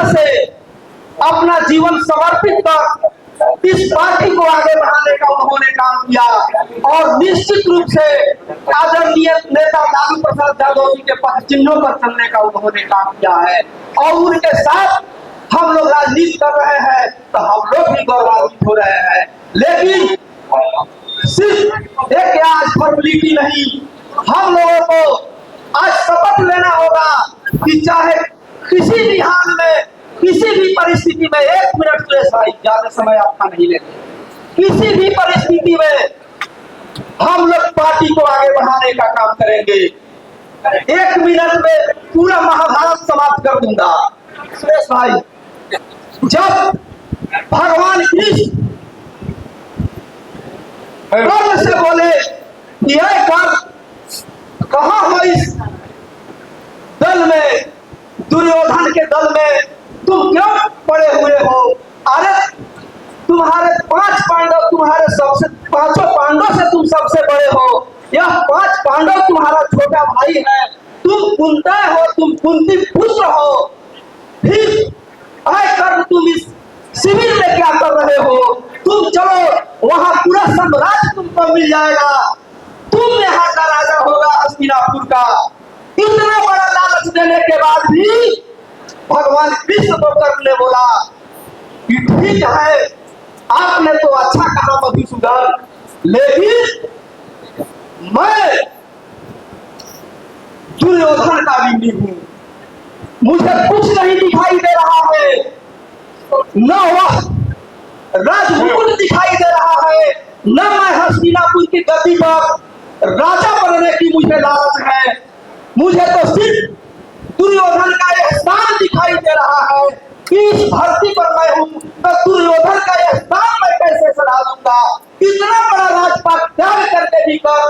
तरह से अपना जीवन समर्पित कर इस पार्टी को आगे बढ़ाने का उन्होंने काम किया और निश्चित रूप से आदरणीय नेता लालू प्रसाद यादव जी के पथ चिन्हों पर चलने का उन्होंने काम किया है और उनके साथ हम लोग राजनीति कर रहे हैं तो हम लोग भी गौरवान्वित हो रहे हैं। लेकिन सिर्फ एक आज फॉर्मेलिटी नहीं, हम लोगों को आज शपथ लेना होगा कि चाहे किसी भी हाल में किसी भी परिस्थिति में, 1 मिनट सुरेश भाई ज्यादा समय आपका नहीं लेते, किसी भी परिस्थिति में हम लोग पार्टी को आगे बढ़ाने का काम करेंगे। 1 मिनट में पूरा महाभारत समाप्त कर दूंगा। सुरेश भाई, जब भगवान कृष्ण कर्ण से बोले यह कर कहा हो इस दल में, दुर्योधन के दल में तुम क्यों पड़े हुए हो? अरे तुम्हारे 5 पांडव, तुम्हारे सबसे 5 पांडव से तुम सबसे बड़े हो, यह 5 पांडव तुम्हारा छोटा भाई है, तुम कुंती हो, तुम कुंती पुत्र हो, फिर आए कर तुम इस शिविर में क्या कर रहे हो? तुम चलो वहां पूरा साम्राज्य तुमको मिल जाएगा, तुम यहाँ का राजा होगा हस्तिनापुर का। इतना बड़ा लालच देने के बाद भी भगवान कृष्ण को कर्ण ने बोला कि ठीक है, आपने तो अच्छा कहा मधुसूदन, लेकिन मैं दुर्योधन का भी हूं, मुझे कुछ नहीं दिखाई दे रहा है, न वह राजमुकुट दिखाई दे रहा है, न मैं हस्तिनापुर की गद्दी पर राजा बनने की मुझे लालच है, मुझे तो सिर्फ दुर्योधन का यह स्थान दिखाई दे रहा है कि इस धरती पर मैं हूं, तो दुर्योधन का यह स्थान मैं कैसे सधा दूंगा? इतना बड़ा राजपाट त्याग करके भी कर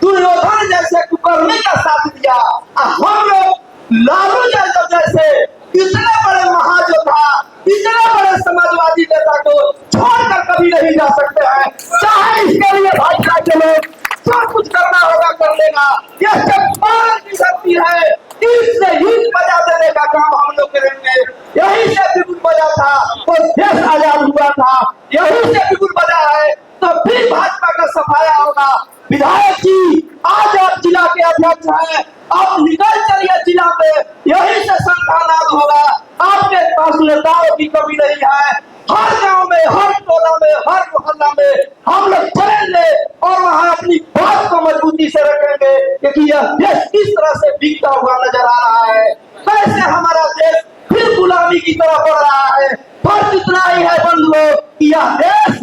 दुर्योधन जैसे कुकर्मी का साथ दिया, हम लोग लालू यादव जैसे इतने बड़े महायोद्धा, इतने बड़े समाजवादी नेता को छोड़कर कभी नहीं जा सकते हैं। चाहे इसके लिए भाजपा के लोग जो कुछ करना होगा कर लेगा। यह चंपारण की धरती है, इससे युद्ध बजा देने का काम हम लोग करेंगे। यही से बिगुल बजा था तो देश आजाद हुआ था, यही से बिगुल बजा है तो फिर भाजपा का सफाया होगा। विधायक जी, आज आप जिला के अध्यक्ष हैं, आप निकल चलिए जिला पे, यही से संघानाद होगा। आपके पास नेताओं की कमी नहीं है, हर गांव में, हर टोला में, हर मोहल्ला में हम लोग चलेंगे और वहां अपनी बात को मजबूती से रखेंगे क्योंकि यह देश किस तरह से बिकता हुआ नजर आ रहा है, कैसे हमारा देश फिर गुलामी की तरफ बढ़ रहा है। फर्क इतना ही है बंधुओं कि यह देश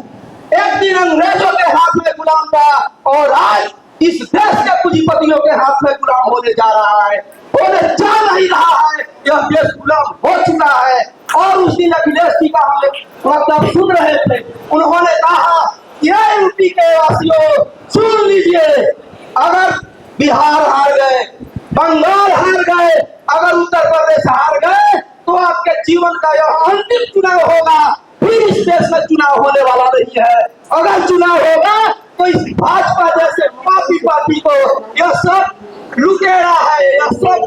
एक दिन अंग्रेजों के हाथ में गुलाम था और आज इस देश के पूंजीपतियों के हाथ में गुलाम होने जा रहा है, होने जा नहीं रहा है, यह देश गुलाम हो चुका है। और उस दिन अखिलेश जी का हम मतलब सुन रहे थे, उन्होंने कहा ये यूपी के वासियों सुन लीजिए, अगर बिहार हार गए, बंगाल हार गए, अगर उत्तर प्रदेश हार गए तो आपके जीवन का यह अंतिम चुनाव होगा, फिर इस देश में चुनाव होने वाला नहीं है। अगर चुनाव होगा तो इस भाजपा जैसे पापी पार्टी को, यह सब लुटेरा है, यह सब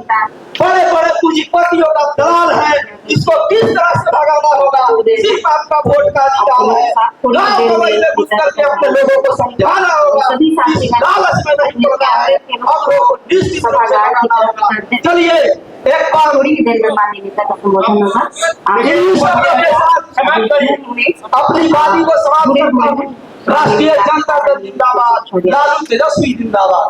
बड़े बड़े पूंजीपतियों का दलाल है, इसको किस तरह से भगाना होगा, सिर्फ आपका वोट का अधिकार है। गांव गंवाई में घुस करके अपने लोगों को समझाना होगा, इस लालच में नहीं पड़ना है, हम लोगों को निश्चित रूप से भगाना होगा। चलिए एक बार थोड़ी देर में माननीय नेता का संबोधन होगा। अपनी वादी को समाप्त करता हूं। राष्ट्रीय जनता दल जिंदाबाद, लालू तेजस्वी जिंदाबाद।